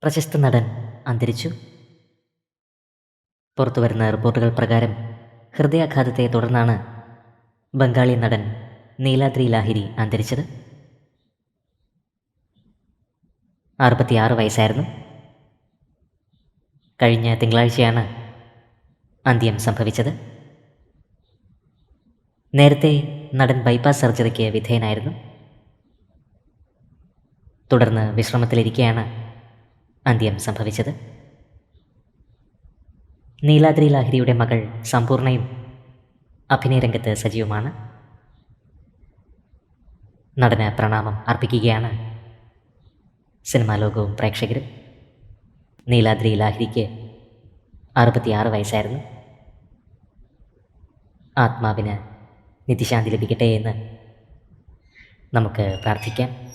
പ്രശസ്ത നടൻ അന്തരിച്ചു. പുറത്തുവരുന്ന റിപ്പോർട്ടുകൾ പ്രകാരം ഹൃദയാഘാതത്തെ തുടർന്നാണ് ബംഗാളി നടൻ നീലാദ്രി ലാഹിരി അന്തരിച്ചത്. 66 വയസ്സായിരുന്നു. കഴിഞ്ഞ തിങ്കളാഴ്ചയാണ് അന്ത്യം സംഭവിച്ചത്. നേരത്തെ നടൻ ബൈപ്പാസ് സർജറിക്ക് വിധേയനായിരുന്നു. തുടർന്ന് വിശ്രമത്തിലിരിക്കെയാണ് അന്ത്യം സംഭവിച്ചത്. നീലാദ്രി ലാഹിരിയുടെ മകൾ സമ്പൂർണയും അഭിനയരംഗത്ത് സജീവമാണ്. നടന് പ്രണാമം അർപ്പിക്കുകയാണ് സിനിമാ ലോകവും പ്രേക്ഷകരും. നീലാദ്രി ലാഹിരിക്ക് 66 വയസ്സായിരുന്നു. ആത്മാവിന് നിത്യശാന്തി ലഭിക്കട്ടെ എന്ന് നമുക്ക് പ്രാർത്ഥിക്കാം.